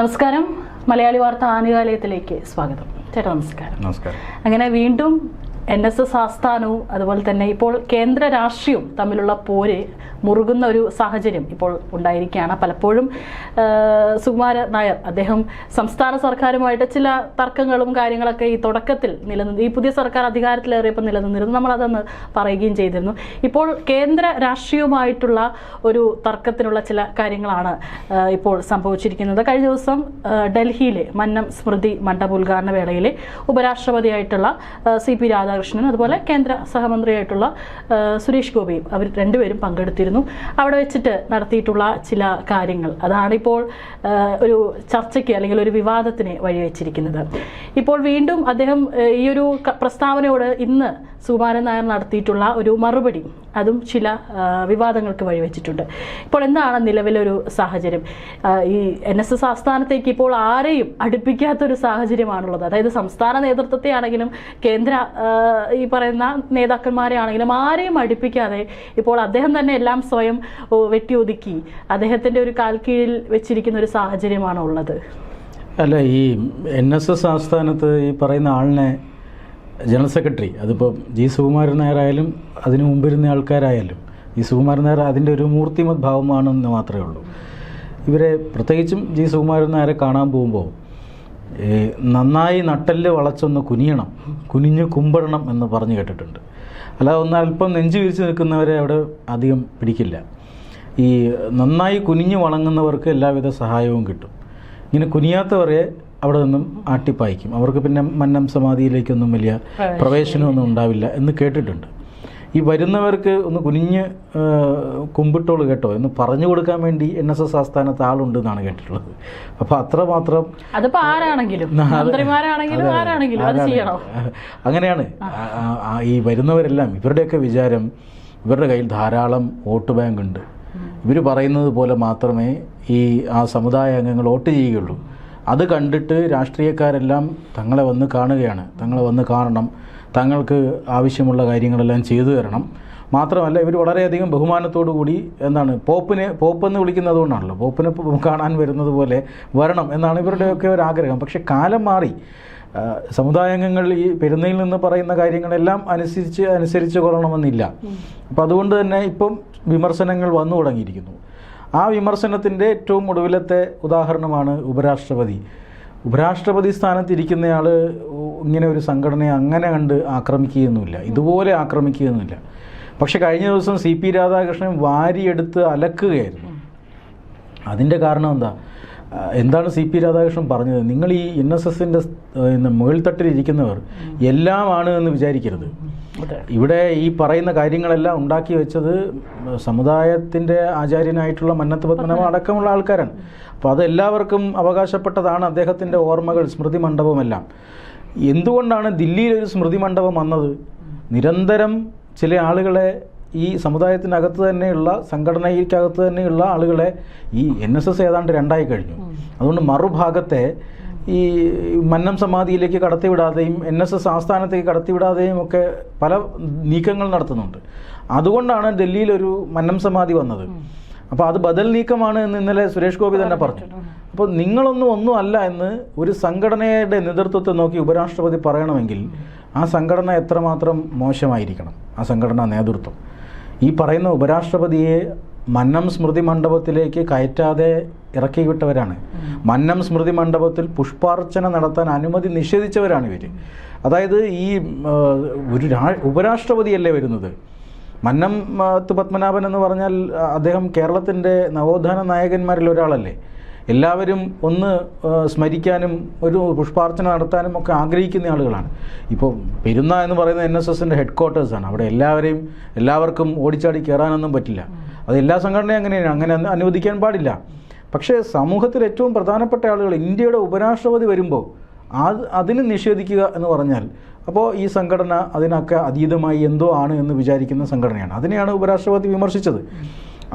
നമസ്കാരം. മലയാളി വാർത്ത ആനുകാലികത്തിലേക്ക് സ്വാഗതം. ചേട്ടാ നമസ്കാരം. നമസ്കാരം. അങ്ങനെ വീണ്ടും NSS ആസ്ഥാനവും അതുപോലെ തന്നെ ഇപ്പോൾ കേന്ദ്ര രാഷ്ട്രീയവും തമ്മിലുള്ള പോര് മുറുകുന്ന ഒരു സാഹചര്യം ഇപ്പോൾ ഉണ്ടായിരിക്കുകയാണ്. പലപ്പോഴും സുകുമാരൻ നായർ അദ്ദേഹം സംസ്ഥാന സർക്കാരുമായിട്ട് ചില തർക്കങ്ങളും കാര്യങ്ങളൊക്കെ ഈ തുടക്കത്തിൽ നിലനിന്ന് ഈ പുതിയ സർക്കാർ അധികാരത്തിലേറിയപ്പോൾ നിലനിന്നിരുന്നു. നമ്മളതൊന്ന് പറയുകയും ചെയ്തിരുന്നു. ഇപ്പോൾ കേന്ദ്ര രാഷ്ട്രീയവുമായിട്ടുള്ള ഒരു തർക്കത്തിനുള്ള ചില കാര്യങ്ങളാണ് ഇപ്പോൾ സംഭവിച്ചിരിക്കുന്നത്. കഴിഞ്ഞ ദിവസം ഡൽഹിയിലെ മന്നം സ്മൃതി മണ്ഡപ ഉദ്ഘാടന വേളയിലെ ഉപരാഷ്ട്രപതിയായിട്ടുള്ള CP രാധാകൃഷ്ണനും അതുപോലെ കേന്ദ്ര സഹമന്ത്രിയായിട്ടുള്ള സുരേഷ് ഗോപിയും അവർ രണ്ടുപേരും പങ്കെടുത്തിരുന്നു. അവിടെ വെച്ചിട്ട് നടത്തിയിട്ടുള്ള ചില കാര്യങ്ങൾ അതാണിപ്പോൾ ഒരു ചർച്ചയ്ക്ക് അല്ലെങ്കിൽ ഒരു വിവാദത്തിന് വഴിവെച്ചിരിക്കുന്നത്. ഇപ്പോൾ വീണ്ടും അദ്ദേഹം ഈ ഒരു പ്രസ്താവനയോട് ഇന്ന് സുകുമാരൻ നായർ നടത്തിയിട്ടുള്ള ഒരു മറുപടി അതും ചില വിവാദങ്ങൾക്ക് വഴിവെച്ചിട്ടുണ്ട്. ഇപ്പോൾ എന്താണ് നിലവിലൊരു സാഹചര്യം? ഈ NSS ആസ്ഥാനത്തേക്ക് ഇപ്പോൾ ആരെയും അടുപ്പിക്കാത്തൊരു സാഹചര്യമാണുള്ളത്. അതായത് സംസ്ഥാന നേതൃത്വത്തെ ആണെങ്കിലും കേന്ദ്ര ഈ പറയുന്ന നേതാക്കന്മാരെ ആണെങ്കിലും ആരെയും അടുപ്പിക്കാതെ ഇപ്പോൾ അദ്ദേഹം തന്നെ എല്ലാം സ്വയം വെട്ടിയൊതുക്കി അദ്ദേഹത്തിൻ്റെ ഒരു കാൽ കീഴിൽ വെച്ചിരിക്കുന്ന ഒരു സാഹചര്യമാണ് ഉള്ളത്. അല്ല, ഈ NSS ആസ്ഥാനത്ത് ഈ പറയുന്ന ആളിനെ ജനറൽ സെക്രട്ടറി, അതിപ്പോൾ സുകുമാരൻ നായർ ആയാലും അതിനു മുമ്പിരുന്ന ആൾക്കാരായാലും ഈ സുകുമാരൻ നായർ അതിൻ്റെ ഒരു മൂർത്തിമത് ഭാവമാണെന്ന് മാത്രമേ ഉള്ളൂ. ഇവരെ പ്രത്യേകിച്ചും സുകുമാരൻ നായരെ കാണാൻ പോകുമ്പോൾ നന്നായി നട്ടെല്ല് വളച്ചൊന്ന് കുനിയണം, കുനിഞ്ഞ് കുമ്പിടണം എന്ന് പറഞ്ഞു കേട്ടിട്ടുണ്ട്. അല്ലാതെ ഒന്ന് അല്പം നെഞ്ചു വിരിച്ച് നിൽക്കുന്നവരെ അവിടെ അധികം പിടിക്കില്ല. ഈ നന്നായി കുനിഞ്ഞു വണങ്ങുന്നവർക്ക് എല്ലാവിധ സഹായവും കിട്ടും. ഇങ്ങനെ കുനിയാത്തവരെ അവിടെ നിന്നും ആട്ടിപ്പായിക്കും. അവർക്ക് പിന്നെ മന്നം സമാധിയിലേക്കൊന്നും വലിയ പ്രവേശനമൊന്നും ഉണ്ടാവില്ല എന്ന് കേട്ടിട്ടുണ്ട്. ഈ വരുന്നവർക്ക് ഒന്ന് കുനിഞ്ഞ് കുമ്പിട്ടോളൂ കേട്ടോ എന്ന് പറഞ്ഞു കൊടുക്കാൻ വേണ്ടി NSS ആസ്ഥാനത്ത് ആളുണ്ട് എന്നാണ് കേട്ടിട്ടുള്ളത്. അപ്പോൾ അത്രമാത്രം അങ്ങനെയാണ്. ഈ വരുന്നവരെല്ലാം ഇവരുടെയൊക്കെ വിചാരം ഇവരുടെ കയ്യിൽ ധാരാളം വോട്ട് ബാങ്ക് ഉണ്ട്, ഇവർ പറയുന്നത് പോലെ മാത്രമേ ആ സമുദായ അംഗങ്ങൾ വോട്ട് ചെയ്യുകയുള്ളൂ. അത് കണ്ടിട്ട് രാഷ്ട്രീയക്കാരെല്ലാം തങ്ങളെ വന്ന് കാണുകയാണ്, തങ്ങളെ വന്ന് കാണണം, തങ്ങൾക്ക് ആവശ്യമുള്ള കാര്യങ്ങളെല്ലാം ചെയ്തു തരണം. മാത്രമല്ല ഇവർ വളരെയധികം ബഹുമാനത്തോടു കൂടി പോപ്പെന്ന് വിളിക്കുന്നത് കൊണ്ടാണല്ലോ, പോപ്പിനെ കാണാൻ വരുന്നത് പോലെ വരണം എന്നാണ് ഇവരുടെയൊക്കെ ഒരു ആഗ്രഹം. പക്ഷെ കാലം മാറി. സമുദായാംഗങ്ങൾ ഈ പെരുന്നയിൽ നിന്ന് പറയുന്ന കാര്യങ്ങളെല്ലാം അനുസരിച്ച് കൊള്ളണമെന്നില്ല. അപ്പം അതുകൊണ്ട് തന്നെ ഇപ്പം വിമർശനങ്ങൾ വന്നു തുടങ്ങിയിരിക്കുന്നു. ആ വിമർശനത്തിൻ്റെ ഏറ്റവും ഒടുവിലത്തെ ഉദാഹരണമാണ് ഉപരാഷ്ട്രപതി സ്ഥാനത്തിരിക്കുന്നയാൾ ഇങ്ങനെ ഒരു സംഘടനയെ അങ്ങനെ കണ്ട് ആക്രമിക്കുകയൊന്നുമില്ല, ഇതുപോലെ ആക്രമിക്കുകയൊന്നുമില്ല. പക്ഷെ കഴിഞ്ഞ ദിവസം CP രാധാകൃഷ്ണൻ വാരിയെടുത്ത് അലക്കുകയായിരുന്നു. അതിൻ്റെ കാരണം എന്താണ് CP രാധാകൃഷ്ണൻ പറഞ്ഞത്? നിങ്ങൾ ഈ NSSൻ്റെ മുകൾത്തട്ടിലിരിക്കുന്നവർ എല്ലാമാണ് എന്ന് വിചാരിക്കരുത്. ഇവിടെ ഈ പറയുന്ന കാര്യങ്ങളെല്ലാം ഉണ്ടാക്കി വെച്ചത് സമുദായത്തിൻ്റെ ആചാര്യനായിട്ടുള്ള മന്നത്ത് പത്മനാഭൻ അടക്കമുള്ള ആൾക്കാരാണ്. അപ്പോൾ അതെല്ലാവർക്കും അവകാശപ്പെട്ടതാണ് അദ്ദേഹത്തിൻ്റെ ഓർമ്മകൾ, സ്മൃതി മണ്ഡപമെല്ലാം. എന്തുകൊണ്ടാണ് ദില്ലിയിലൊരു സ്മൃതി മണ്ഡപം വന്നത്? നിരന്തരം ചില ആളുകളെ ഈ സമുദായത്തിനകത്ത് തന്നെയുള്ള സംഘടനയ്ക്കകത്ത് തന്നെയുള്ള ആളുകളെ ഈ NSS ഏതാണ്ട് രണ്ടായി കഴിഞ്ഞു. അതുകൊണ്ട് മറുഭാഗത്തെ ഈ മന്നം സമാധിയിലേക്ക് കടത്തിവിടാതെയും NSS ആസ്ഥാനത്തേക്ക് കടത്തിവിടാതെയും ഒക്കെ പല നീക്കങ്ങൾ നടത്തുന്നുണ്ട്. അതുകൊണ്ടാണ് ഡൽഹിയിലൊരു മന്നം സമാധി വന്നത്. അപ്പോൾ അത് ബദൽ നീക്കമാണ് എന്ന് ഇന്നലെ സുരേഷ് ഗോപി തന്നെ പറഞ്ഞു. അപ്പോൾ ഒന്നും അല്ല എന്ന് ഒരു സംഘടനയുടെ നേതൃത്വത്തെ നോക്കി ഉപരാഷ്ട്രപതി പറയണമെങ്കിൽ ആ സംഘടന എത്രമാത്രം മോശമായിരിക്കണം, ആ സംഘടനാ നേതൃത്വം. ഈ പറയുന്ന ഉപരാഷ്ട്രപതിയെ മന്നം സ്മൃതി മണ്ഡപത്തിലേക്ക് കയറ്റാതെ ഇറക്കി വിട്ടവരാണ്. മന്നം സ്മൃതി മണ്ഡപത്തിൽ പുഷ്പാർച്ചന നടത്താൻ അനുമതി നിഷേധിച്ചവരാണ് ഇവർ. അതായത് ഈ ഒരു ഉപരാഷ്ട്രപതിയല്ലേ വരുന്നത്. മന്നത്ത് പത്മനാഭൻ എന്ന് പറഞ്ഞാൽ അദ്ദേഹം കേരളത്തിൻ്റെ നവോത്ഥാന നായകന്മാരിൽ ഒരാളല്ലേ. എല്ലാവരും ഒന്ന് സ്മരിക്കാനും ഒരു പുഷ്പാർച്ചന നടത്താനും ഒക്കെ ആഗ്രഹിക്കുന്ന ആളുകളാണ്. ഇപ്പോൾ പെരുന്ന എന്ന് പറയുന്ന NSSൻ്റെ ഹെഡ്ക്വാർട്ടേഴ്സാണ്. അവിടെ എല്ലാവർക്കും ഓടിച്ചാടി കയറാനൊന്നും പറ്റില്ല. അത് എല്ലാ സംഘടനയും അങ്ങനെയാണ്, അങ്ങനെ അനുവദിക്കാൻ പാടില്ല. പക്ഷേ സമൂഹത്തിൽ ഏറ്റവും പ്രധാനപ്പെട്ട ആളുകൾ ഇന്ത്യയുടെ ഉപരാഷ്ട്രപതി വരുമ്പോൾ അതിന് നിഷേധിക്കുക എന്ന് പറഞ്ഞാൽ അപ്പോൾ ഈ സംഘടന അതിനൊക്കെ അതീതമായി എന്തോ ആണ് എന്ന് വിചാരിക്കുന്ന സംഘടനയാണ്. അതിനെയാണ് ഉപരാഷ്ട്രപതി വിമർശിച്ചത്.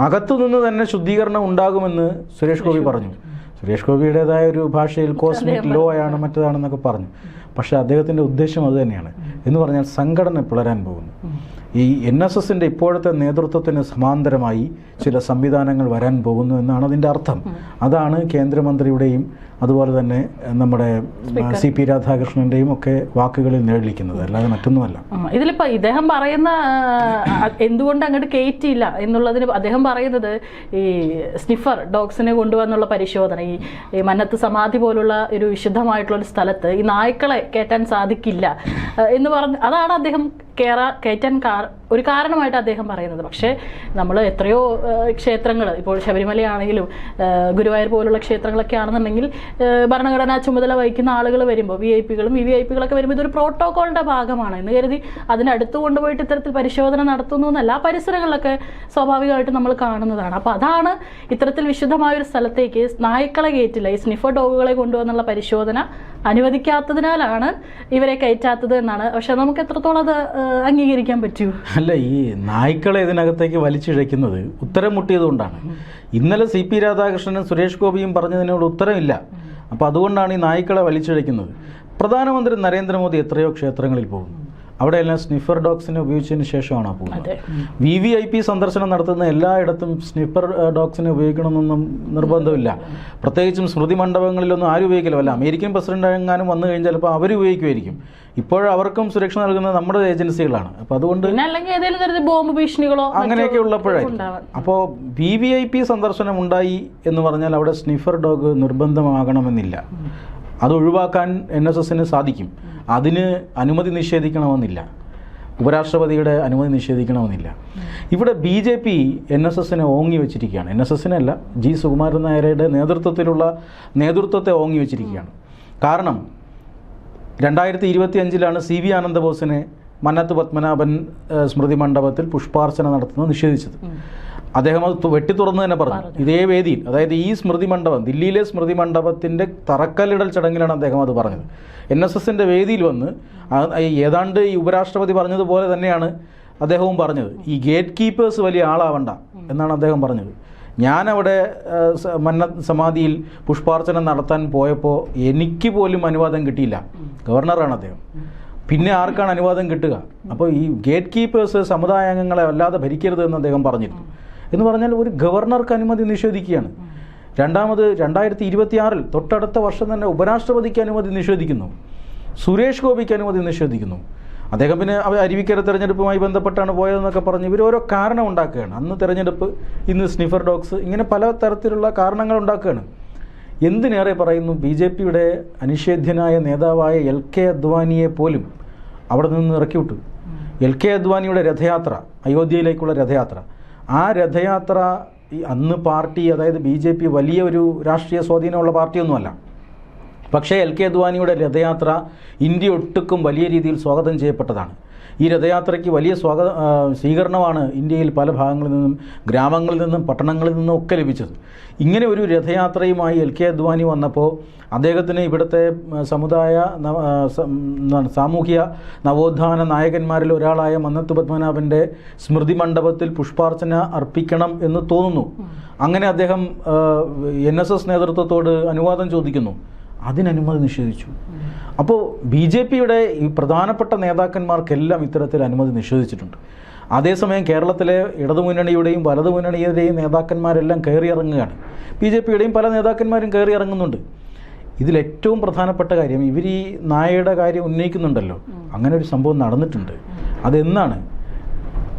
അകത്തുനിന്ന് തന്നെ ശുദ്ധീകരണം ഉണ്ടാകുമെന്ന് സുരേഷ് ഗോപി പറഞ്ഞു. സുരേഷ് ഗോപിയുടേതായ ഒരു ഭാഷയിൽ കോസ്മിക് ലോ ആണ് മറ്റേതാണെന്നൊക്കെ പറഞ്ഞു. പക്ഷേ അദ്ദേഹത്തിൻ്റെ ഉദ്ദേശം അതുതന്നെയാണ്. എന്ന് പറഞ്ഞാൽ സംഘടന പിളരാൻ പോകുന്നു. ഈ NSSൻ്റെ ഇപ്പോഴത്തെ നേതൃത്വത്തിന് സമാന്തരമായി ചില സംവിധാനങ്ങൾ വരാൻ പോകുന്നു എന്നാണ് അതിൻ്റെ അർത്ഥം. അതാണ് കേന്ദ്രമന്ത്രിയുടെയും അതുപോലെ തന്നെ നമ്മുടെ CP രാധാകൃഷ്ണൻ്റെയും ഒക്കെ വാക്കുകളിൽ നിഴലിക്കുന്നത്, അല്ലാതെ മറ്റൊന്നുമല്ല. ഇതിലിപ്പോൾ ഇദ്ദേഹം പറയുന്ന എന്തുകൊണ്ട് അങ്ങോട്ട് കയറ്റിയില്ല എന്നുള്ളതിന് അദ്ദേഹം പറയുന്നത് ഈ സ്നിഫർ ഡോഗ്സിനെ കൊണ്ടുവന്നുള്ള പരിശോധന, ഈ മന്നത്ത് സമാധി പോലുള്ള ഒരു വിശുദ്ധമായിട്ടുള്ള ഒരു സ്ഥലത്ത് ഈ നായ്ക്കളെ കയറ്റാൻ സാധിക്കില്ല എന്ന് പറഞ്ഞ് അതാണ് അദ്ദേഹം കയറ്റാൻ ഒരു കാരണമായിട്ട് അദ്ദേഹം പറയുന്നത്. പക്ഷേ നമ്മൾ എത്രയോ ക്ഷേത്രങ്ങൾ, ഇപ്പോൾ ശബരിമലയാണെങ്കിലും ഗുരുവായൂർ പോലുള്ള ക്ഷേത്രങ്ങളൊക്കെ ആണെന്നുണ്ടെങ്കിൽ ഭരണഘടനാ ചുമതല വഹിക്കുന്ന ആളുകൾ വരുമ്പോൾ VIP-കളും VVIP-കളൊക്കെ വരുമ്പോൾ ഇതൊരു പ്രോട്ടോക്കോളിൻ്റെ ഭാഗമാണ് എന്ന് കരുതി അതിനടുത്ത് കൊണ്ടുപോയിട്ട് ഇത്തരത്തിൽ പരിശോധന നടത്തുന്നു എന്നല്ല, പരിസരങ്ങളിലൊക്കെ സ്വാഭാവികമായിട്ട് നമ്മൾ കാണുന്നതാണ്. അപ്പോൾ അതാണ് ഇത്തരത്തിൽ വിശുദ്ധമായൊരു സ്ഥലത്തേക്ക് നായ്ക്കളെ കയറ്റില്ല, ഈ സ്നിഫർ ഡോഗുകളെ കൊണ്ടുവന്നുള്ള പരിശോധന അനുവദിക്കാത്തതിനാലാണ് ഇവരെ കയറ്റാത്തത് എന്നാണ്. പക്ഷെ നമുക്ക് എത്രത്തോളം അത് അംഗീകരിക്കാൻ പറ്റൂ? അല്ല, ഈ നായ്ക്കളെ ഇതിനകത്തേക്ക് വലിച്ചിഴയ്ക്കുന്നത് ഉത്തരം മുട്ടിയതുകൊണ്ടാണ്. ഇന്നലെ CP രാധാകൃഷ്ണനും സുരേഷ് ഗോപിയും പറഞ്ഞതിനോട് ഉത്തരമില്ല. അപ്പോൾ അതുകൊണ്ടാണ് ഈ നായ്ക്കളെ വലിച്ചിഴയ്ക്കുന്നത്. പ്രധാനമന്ത്രി നരേന്ദ്രമോദി എത്രയോ ക്ഷേത്രങ്ങളിൽ പോകുന്നു, അവിടെയെല്ലാം സ്നിഫർ ഡോഗ്സിനെ ഉപയോഗിച്ചതിന് ശേഷമാണ് പോകുന്നത്. VVIP സന്ദർശനം നടത്തുന്ന എല്ലായിടത്തും സ്നിഫർ ഡോഗ്സിനെ ഉപയോഗിക്കണമെന്നൊന്നും നിർബന്ധമില്ല. പ്രത്യേകിച്ചും സ്മൃതി മണ്ഡപങ്ങളിലൊന്നും ആരും ഉപയോഗിക്കില്ല. വല്ല അമേരിക്കൻ പ്രസിഡന്റ് എങ്ങാനും വന്നു കഴിഞ്ഞാൽ ചിലപ്പോൾ അവർ ഉപയോഗിക്കുമായിരിക്കും. ഇപ്പോഴവർക്കും സുരക്ഷ നൽകുന്നത് നമ്മുടെ ഏജൻസികളാണ്. അപ്പോൾ അതുകൊണ്ട് ബോംബ് ഭീഷണികളോ അങ്ങനെയൊക്കെ ഉള്ളപ്പോഴായിരിക്കും. അപ്പോൾ VVIP സന്ദർശനം ഉണ്ടായി എന്ന് പറഞ്ഞാൽ അവിടെ സ്നിഫർ ഡോഗ് നിർബന്ധമാകണമെന്നില്ല. അത് ഒഴിവാക്കാൻ NSSന് സാധിക്കും. അതിന് അനുമതി നിഷേധിക്കണമെന്നില്ല, ഉപരാഷ്ട്രപതിയുടെ അനുമതി നിഷേധിക്കണമെന്നില്ല. ഇവിടെ BJP NSSനെ ഓങ്ങി വെച്ചിരിക്കുകയാണ്. NSSനല്ല, G. സുകുമാരൻ നായരുടെ നേതൃത്വത്തെ ഓങ്ങി വെച്ചിരിക്കുകയാണ്. കാരണം 2025 CV ആനന്ദബോസിനെ മന്നത്ത് പത്മനാഭൻ സ്മൃതി മണ്ഡപത്തിൽ പുഷ്പാർച്ചന നടത്തുന്നത് നിഷേധിച്ചത്. അദ്ദേഹം അത് വെട്ടി തുറന്ന് തന്നെ പറഞ്ഞു ഇതേ വേദിയിൽ. അതായത് ഈ സ്മൃതി മണ്ഡപം, ദില്ലിയിലെ സ്മൃതി മണ്ഡപത്തിൻ്റെ തറക്കല്ലിടൽ ചടങ്ങിലാണ് അദ്ദേഹം അത് പറഞ്ഞത്. NSSൻ്റെ വേദിയിൽ വന്ന് ഏതാണ്ട് ഈ ഉപരാഷ്ട്രപതി പറഞ്ഞതുപോലെ തന്നെയാണ് അദ്ദേഹവും പറഞ്ഞത്. ഈ ഗേറ്റ് കീപ്പേഴ്സ് വലിയ ആളാവണ്ട എന്നാണ് അദ്ദേഹം പറഞ്ഞത്. ഞാനവിടെ മന്നത്ത് സമാധിയിൽ പുഷ്പാർച്ചന നടത്താൻ പോയപ്പോൾ എനിക്ക് പോലും അനുവാദം കിട്ടിയില്ല. ഗവർണറാണ് അദ്ദേഹം, പിന്നെ ആർക്കാണ് അനുവാദം കിട്ടുക? അപ്പോൾ ഈ ഗേറ്റ് കീപ്പേഴ്സ് സമുദായ അംഗങ്ങളെ വല്ലാതെ ഭരിക്കരുത് എന്ന് അദ്ദേഹം പറഞ്ഞിരുന്നു. എന്ന് പറഞ്ഞാൽ ഒരു ഗവർണർക്ക് അനുമതി നിഷേധിക്കുകയാണ്. രണ്ടാമത് 2026 തൊട്ടടുത്ത വർഷം തന്നെ ഉപരാഷ്ട്രപതിക്ക് അനുമതി നിഷേധിക്കുന്നു, സുരേഷ് ഗോപിക്ക് അനുമതി നിഷേധിക്കുന്നു. അദ്ദേഹം പിന്നെ അരുവിക്കര തെരഞ്ഞെടുപ്പുമായി ബന്ധപ്പെട്ടാണ് പോയതെന്നൊക്കെ പറഞ്ഞ് ഇവർ ഓരോ കാരണം ഉണ്ടാക്കുകയാണ്. അന്ന് തെരഞ്ഞെടുപ്പ്, ഇന്ന് സ്നിഫർ ഡോഗ്സ്, ഇങ്ങനെ പല തരത്തിലുള്ള കാരണങ്ങൾ ഉണ്ടാക്കുകയാണ്. എന്തിനേറെ പറയുന്നു, BJPയുടെ അനിഷേധ്യനായ നേതാവായ LK അദ്വാനിയെ പോലും അവിടെ നിന്ന് ഇറക്കിവിട്ടു. LK അദ്വാനിയുടെ രഥയാത്ര, അയോധ്യയിലേക്കുള്ള രഥയാത്ര, ആ രഥയാത്ര അന്ന് പാർട്ടി, അതായത് BJP വലിയ ഒരു രാഷ്ട്രീയ സ്വാധീനമുള്ള പാർട്ടിയൊന്നുമല്ല. പക്ഷേ LK അദ്വാനിയുടെ രഥയാത്ര ഇന്ത്യ ഒട്ടുക്കും വലിയ രീതിയിൽ സ്വാഗതം ചെയ്യപ്പെട്ടതാണ്. ഈ രഥയാത്രയ്ക്ക് വലിയ സ്വീകരണമാണ് ഇന്ത്യയിൽ പല ഭാഗങ്ങളിൽ നിന്നും, ഗ്രാമങ്ങളിൽ നിന്നും പട്ടണങ്ങളിൽ നിന്നും ഒക്കെ ലഭിച്ചത്. ഇങ്ങനെ ഒരു രഥയാത്രയുമായി LK അദ്വാനി വന്നപ്പോൾ അദ്ദേഹത്തിന് ഇവിടുത്തെ സാമൂഹ്യ നവോത്ഥാന നായകന്മാരിൽ ഒരാളായ മന്നത്ത് പത്മനാഭൻ്റെ സ്മൃതി മണ്ഡപത്തിൽ പുഷ്പാർച്ചന അർപ്പിക്കണം എന്ന് തോന്നുന്നു. അങ്ങനെ അദ്ദേഹം NSS നേതൃത്വത്തോട് അനുവാദം ചോദിക്കുന്നു. അതിനനുമതി നിഷേധിച്ചു. അപ്പോൾ BJPയുടെ ഈ പ്രധാനപ്പെട്ട നേതാക്കന്മാർക്കെല്ലാം ഇത്തരത്തിൽ അനുമതി നിഷേധിച്ചിട്ടുണ്ട്. അതേസമയം കേരളത്തിലെ ഇടതുമുന്നണിയുടെയും വലതുമുന്നണിയുടെയും നേതാക്കന്മാരെല്ലാം കയറിയിറങ്ങുകയാണ്. BJPയുടെയും പല നേതാക്കന്മാരും കയറിയിറങ്ങുന്നുണ്ട്. ഇതിലേറ്റവും പ്രധാനപ്പെട്ട കാര്യം, ഇവർ ഈ നായയുടെ കാര്യം ഉന്നയിക്കുന്നുണ്ടല്ലോ, അങ്ങനെ ഒരു സംഭവം നടന്നിട്ടുണ്ട്. അതെന്നാണ്?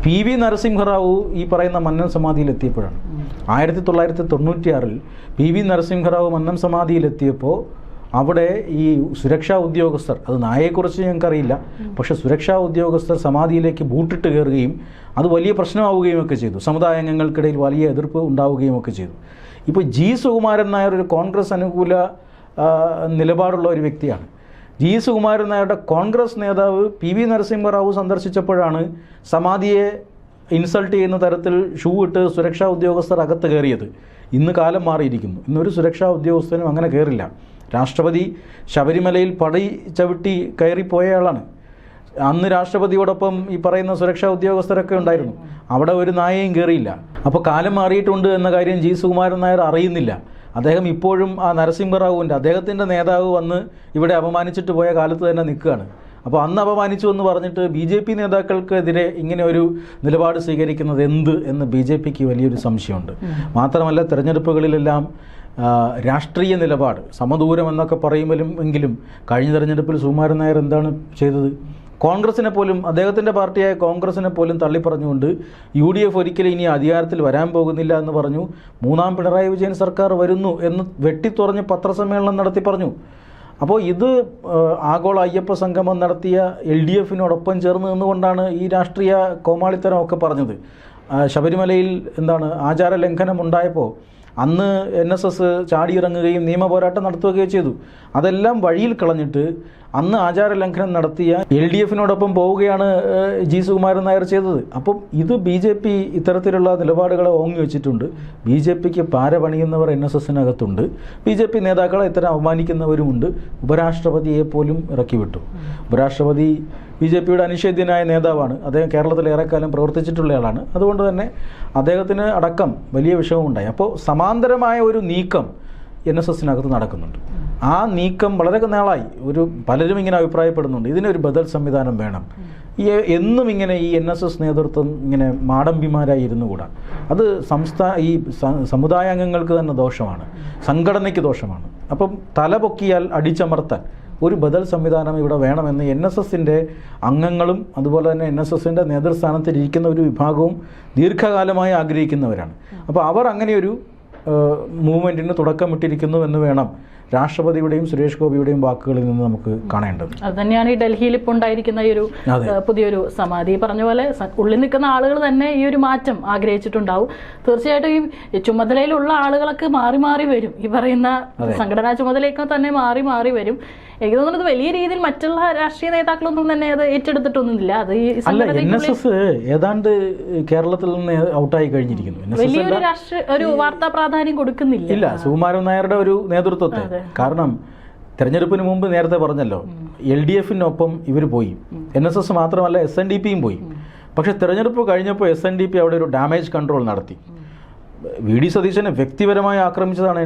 PV നരസിംഹറാവു ഈ പറയുന്ന മന്നം സമാധിയിലെത്തിയപ്പോഴാണ്. 1996 PV നരസിംഹറാവു മന്നം സമാധിയിലെത്തിയപ്പോൾ അവിടെ ഈ സുരക്ഷാ ഉദ്യോഗസ്ഥർ, അത് നായയെക്കുറിച്ച് ഞങ്ങൾക്കറിയില്ല, പക്ഷേ സുരക്ഷാ ഉദ്യോഗസ്ഥർ സമാധിയിലേക്ക് ബൂട്ടിട്ട് കയറുകയും അത് വലിയ പ്രശ്നമാവുകയും ഒക്കെ ചെയ്തു. സമുദായ അംഗങ്ങൾക്കിടയിൽ വലിയ എതിർപ്പ് ഉണ്ടാവുകയും ഒക്കെ ചെയ്തു. ഇപ്പോൾ G. സുകുമാരൻ നായർ ഒരു കോൺഗ്രസ് അനുകൂല നിലപാടുള്ള ഒരു വ്യക്തിയാണ്. G. സുകുമാരൻ നായരുടെ കോൺഗ്രസ് നേതാവ് PV നരസിംഹറാവു സന്ദർശിച്ചപ്പോഴാണ് സമാധിയെ ഇൻസൾട്ട് ചെയ്യുന്ന തരത്തിൽ ഷൂ ഇട്ട് സുരക്ഷാ ഉദ്യോഗസ്ഥർ അകത്ത് കയറിയത്. ഇന്ന് കാലം മാറിയിരിക്കുന്നു. ഇന്നൊരു സുരക്ഷാ ഉദ്യോഗസ്ഥനും അങ്ങനെ കയറില്ല. രാഷ്ട്രപതി ശബരിമലയിൽ പടി ചവിട്ടി കയറിപ്പോയയാളാണ്. അന്ന് രാഷ്ട്രപതിയോടൊപ്പം ഈ പറയുന്ന സുരക്ഷാ ഉദ്യോഗസ്ഥരൊക്കെ ഉണ്ടായിരുന്നു. അവിടെ ഒരു നായയും കയറിയില്ല. അപ്പോൾ കാലം മാറിയിട്ടുണ്ട് എന്ന കാര്യം G. സുകുമാരൻ നായർ അറിയുന്നില്ല. അദ്ദേഹം ഇപ്പോഴും ആ നരസിംഹറാവുവിൻ്റെ, അദ്ദേഹത്തിൻ്റെ നേതാവ് വന്ന് ഇവിടെ അപമാനിച്ചിട്ട് പോയ കാലത്ത് തന്നെ നിൽക്കുകയാണ്. അപ്പോൾ അന്ന് അപമാനിച്ചു എന്ന് പറഞ്ഞിട്ട് BJP നേതാക്കൾക്കെതിരെ ഇങ്ങനെ ഒരു നിലപാട് സ്വീകരിക്കുന്നത് എന്ത് എന്ന് BJPക്ക് വലിയൊരു സംശയമുണ്ട്. മാത്രമല്ല തെരഞ്ഞെടുപ്പുകളിലെല്ലാം രാഷ്ട്രീയ നിലപാട് സമദൂരം എന്നൊക്കെ പറയുമെങ്കിലും കഴിഞ്ഞ തെരഞ്ഞെടുപ്പിൽ സുകുമാരൻ നായർ എന്താണ് ചെയ്തത്? കോൺഗ്രസിനെ പോലും, അദ്ദേഹത്തിൻ്റെ പാർട്ടിയായ കോൺഗ്രസിനെ പോലും തള്ളിപ്പറഞ്ഞുകൊണ്ട് UDF ഒരിക്കലും ഇനി അധികാരത്തിൽ വരാൻ പോകുന്നില്ല എന്ന് പറഞ്ഞു. മൂന്നാം പിണറായി വിജയൻ സർക്കാർ വരുന്നു എന്ന് വെട്ടിത്തുറഞ്ഞ് പത്രസമ്മേളനം നടത്തി പറഞ്ഞു. അപ്പോൾ ഇത് ആഗോള അയ്യപ്പ സംഗമം നടത്തിയ LDFനോടൊപ്പം ചേർന്ന് നിന്നുകൊണ്ടാണ് ഈ രാഷ്ട്രീയ കോമാളിത്തരമൊക്കെ പറഞ്ഞത്. ശബരിമലയിൽ ആചാര ലംഘനം ഉണ്ടായപ്പോൾ അന്ന് NSS ചാടിയിറങ്ങുകയും നിയമപോരാട്ടം നടത്തുകയും ചെയ്തു. അതെല്ലാം വഴിയിൽ കളഞ്ഞിട്ട് അന്ന് ആചാര ലംഘനം നടത്തിയ LDFനോടൊപ്പം പോവുകയാണ് G. സുകുമാരൻ നായർ ചെയ്തത്. അപ്പം ഇത് BJP ഇത്തരത്തിലുള്ള നിലപാടുകളെ ഓങ്ങി വെച്ചിട്ടുണ്ട്. BJPക്ക് പാര പണിയുന്നവർ NSSനകത്തുണ്ട്. BJP നേതാക്കളെ ഇത്തരം അപമാനിക്കുന്നവരുമുണ്ട്. ഉപരാഷ്ട്രപതിയെ പോലും ഇറക്കി വിട്ടു. ഉപരാഷ്ട്രപതി BJPയുടെ അനിഷേധ്യനായ നേതാവാണ്. അദ്ദേഹം കേരളത്തിൽ ഏറെക്കാലം പ്രവർത്തിച്ചിട്ടുള്ള ആളാണ്. അതുകൊണ്ട് തന്നെ അദ്ദേഹത്തിന് അടക്കം വലിയ വിഷയമുണ്ടായി. അപ്പോൾ സമാന്തരമായ ഒരു നീക്കം NSSനകത്ത് നടക്കുന്നുണ്ട്. ആ നീക്കം വളരെ നാളായി പലരും ഇങ്ങനെ അഭിപ്രായപ്പെടുന്നുണ്ട്, ഇതിനൊരു ബദൽ സംവിധാനം വേണം. എന്നും ഇങ്ങനെ ഈ NSS നേതൃത്വം ഇങ്ങനെ മാടമ്പിമാരായി ഇരുന്നുകൂടാ. അത് ഈ സമുദായ അംഗങ്ങൾക്ക് തന്നെ ദോഷമാണ്, സംഘടനയ്ക്ക് ദോഷമാണ്. അപ്പം തല പൊക്കിയാൽ അടിച്ചമർത്താൻ ഒരു ബദൽ സംവിധാനം ഇവിടെ വേണമെന്ന് NSSൻ്റെ അംഗങ്ങളും അതുപോലെ തന്നെ NSSൻ്റെ നേതൃസ്ഥാനത്തിരിക്കുന്ന ഒരു വിഭാഗവും ദീർഘകാലമായി ആഗ്രഹിക്കുന്നവരാണ്. അപ്പോൾ അവർ അങ്ങനെയൊരു മൂവ്മെൻറ്റിന് തുടക്കമിട്ടിരിക്കുന്നു എന്ന് വേണം രാഷ്ട്രപതിയുടെയും സുരേഷ് ഗോപിയുടെയും വാക്കുകളിൽ നിന്ന് നമുക്ക് കാണേണ്ടത്. അത് തന്നെയാണ് ഈ ഡൽഹിയിൽ ഇപ്പോൾ ഉണ്ടായിരിക്കുന്ന ഈ ഒരു പുതിയൊരു സമാധി. പറഞ്ഞ പോലെ ഉള്ളിൽ നിൽക്കുന്ന ആളുകൾ തന്നെ ഈ ഒരു മാറ്റം ആഗ്രഹിച്ചിട്ടുണ്ടാവും. തീർച്ചയായിട്ടും ഈ ചുമതലയിലുള്ള ആളുകളൊക്കെ മാറി മാറി വരും. ഈ പറയുന്ന സംഘടനാ ചുമതലയൊക്കെ തന്നെ മാറി മാറി വരും. എനിക്ക് തോന്നുന്നത് വലിയ രീതിയിൽ മറ്റുള്ള രാഷ്ട്രീയ നേതാക്കളൊന്നും തന്നെ അത് ഏറ്റെടുത്തിട്ടൊന്നുമില്ല. അത് ഈ NSS ഏതാണ്ട് കേരളത്തിൽ നിന്ന് ഔട്ടായി കഴിഞ്ഞിരിക്കുന്നു. വലിയൊരു ഒരു വാർത്താ പ്രാധാന്യം കൊടുക്കുന്നില്ല സുകുമാരൻ നായരുടെ ഒരു നേതൃത്വത്തെ. കാരണം തെരഞ്ഞെടുപ്പിന് മുമ്പ് നേരത്തെ പറഞ്ഞല്ലോ, LDFനൊപ്പം ഇവർ പോയി. NSS മാത്രമല്ല SNDPയും പോയി. പക്ഷെ തെരഞ്ഞെടുപ്പ് കഴിഞ്ഞപ്പോൾ SNDP അവിടെ ഒരു ഡാമേജ് കൺട്രോൾ നടത്തി. VD സതീശനെ വ്യക്തിപരമായി ആക്രമിച്ചതാണ്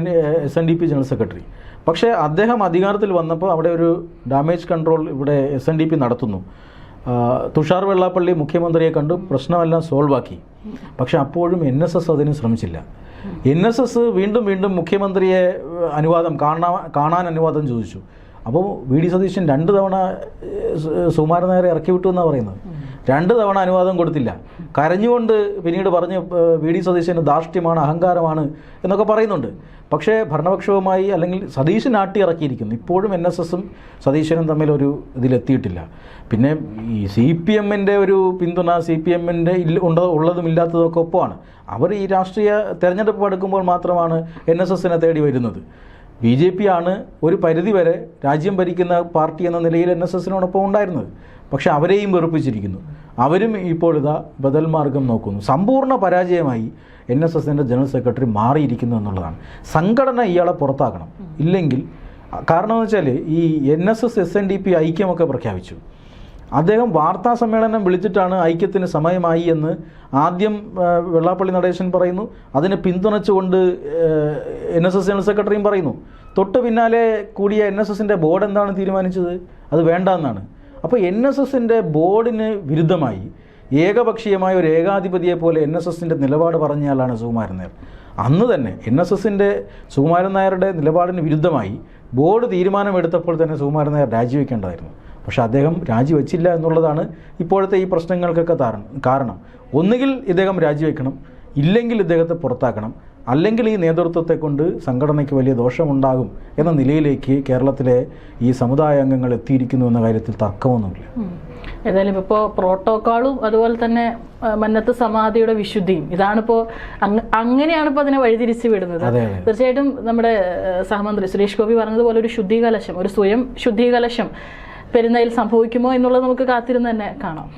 SNDP ജനറൽ സെക്രട്ടറി. പക്ഷേ അദ്ദേഹം അധികാരത്തിൽ വന്നപ്പോൾ അവിടെ ഒരു ഡാമേജ് കൺട്രോൾ ഇവിടെ SNDP നടത്തുന്നു. തുഷാർ വെള്ളാപ്പള്ളി മുഖ്യമന്ത്രിയെ കണ്ടു പ്രശ്നമെല്ലാം സോൾവ് ആക്കി. പക്ഷെ അപ്പോഴും NSS അതിന് ശ്രമിച്ചില്ല. NSS വീണ്ടും മുഖ്യമന്ത്രിയെ കാണാൻ അനുവാദം ചോദിച്ചു. അപ്പോൾ VD സതീശൻ 2 തവണ സുകുമാരൻ നായരെ ഇറക്കി വിട്ടു എന്നാണ് പറയുന്നത്. 2 തവണ അനുവാദം കൊടുത്തില്ല. കരഞ്ഞുകൊണ്ട് പിന്നീട് പറഞ്ഞ് VD സതീശന് ധാർഷ്ട്യമാണ്, അഹങ്കാരമാണ് എന്നൊക്കെ പറയുന്നുണ്ട്. പക്ഷേ ഭരണപക്ഷവുമായി അല്ലെങ്കിൽ സതീശൻ ആട്ടി ഇറക്കിയിരിക്കുന്നു. ഇപ്പോഴും NSSും സതീശനും തമ്മിൽ ഒരു ഇതിലെത്തിയിട്ടില്ല. പിന്നെ ഈ CPMൻ്റെ ഒരു പിന്തുണ, CPMൻ്റെ ഉള്ളതും ഇല്ലാത്തതൊക്കെ ഒപ്പമാണ്. അവർ ഈ രാഷ്ട്രീയ തെരഞ്ഞെടുപ്പ് എടുക്കുമ്പോൾ മാത്രമാണ് NSSനെ തേടി വരുന്നത്. BJP ആണ് ഒരു പരിധിവരെ രാജ്യം ഭരിക്കുന്ന പാർട്ടി എന്ന നിലയിൽ NSSനോടൊപ്പം ഉണ്ടായിരുന്നത്. പക്ഷെ അവരെയും വെറുപ്പിച്ചിരിക്കുന്നു. അവരും ഇപ്പോൾ ബദൽ മാർഗം നോക്കുന്നു. സമ്പൂർണ്ണ പരാജയമായി NSSൻ്റെ ജനറൽ സെക്രട്ടറി മാറിയിരിക്കുന്നു എന്നുള്ളതാണ്. സംഘടന ഇയാളെ പുറത്താക്കണം. ഇല്ലെങ്കിൽ കാരണമെന്ന് വെച്ചാൽ ഈ NSS SNDP ഐക്യമൊക്കെ പ്രഖ്യാപിച്ചു. അദ്ദേഹം വാർത്താ സമ്മേളനം വിളിച്ചിട്ടാണ് ഐക്യത്തിന് സമയമായി എന്ന് ആദ്യം വെള്ളാപ്പള്ളി നടേശൻ പറയുന്നു. അതിനെ പിന്തുണച്ചുകൊണ്ട് NSS ജനറൽ സെക്രട്ടറിയും പറയുന്നു. തൊട്ട് പിന്നാലെ കൂടിയ NSSൻ്റെ ബോർഡ് എന്താണ് തീരുമാനിച്ചത്? അത് വേണ്ട എന്നാണ്. അപ്പോൾ NSSൻ്റെ ബോർഡിന് വിരുദ്ധമായി ഏകപക്ഷീയമായ ഒരു ഏകാധിപതിയെ പോലെ NSSൻ്റെ നിലപാട് പറഞ്ഞയാളാണ് സുകുമാരൻ നായർ. അന്ന് തന്നെ NSSൻ്റെ സുകുമാരൻ നായരുടെ നിലപാടിന് വിരുദ്ധമായി ബോർഡ് തീരുമാനമെടുത്തപ്പോൾ തന്നെ സുകുമാരൻ നായർ രാജിവെക്കേണ്ടതായിരുന്നു. പക്ഷെ അദ്ദേഹം രാജിവെച്ചില്ല എന്നുള്ളതാണ് ഇപ്പോഴത്തെ ഈ പ്രശ്നങ്ങൾക്കൊക്കെ കാരണം. ഒന്നുകിൽ ഇദ്ദേഹം രാജിവെക്കണം, ഇല്ലെങ്കിൽ ഇദ്ദേഹത്തെ പുറത്താക്കണം, അല്ലെങ്കിൽ ഈ നേതൃത്വത്തെ കൊണ്ട് സംഘടനയ്ക്ക് വലിയ ദോഷമുണ്ടാകും എന്ന നിലയിലേക്ക് കേരളത്തിലെ ഈ സമുദായ അംഗങ്ങൾ എത്തിയിരിക്കുന്നു എന്ന കാര്യത്തിൽ തർക്കമൊന്നുമില്ല. ഏതായാലും ഇപ്പോൾ പ്രോട്ടോക്കോളും അതുപോലെ തന്നെ മന്നത്ത് സമാധിയുടെ വിശുദ്ധിയും ഇതാണിപ്പോൾ അങ്ങനെയാണിപ്പോൾ അതിനെ വഴിതിരിച്ച് വിടുന്നത്. തീർച്ചയായിട്ടും നമ്മുടെ സഹമന്ത്രി സുരേഷ് ഗോപി പറഞ്ഞതുപോലെ ഒരു ശുദ്ധീകലശം, ഒരു സ്വയം ശുദ്ധീകലശം പെരുന്നയിൽ സംഭവിക്കുമോ എന്നുള്ളത് നമുക്ക് കാത്തിരുന്ന് തന്നെ കാണാം.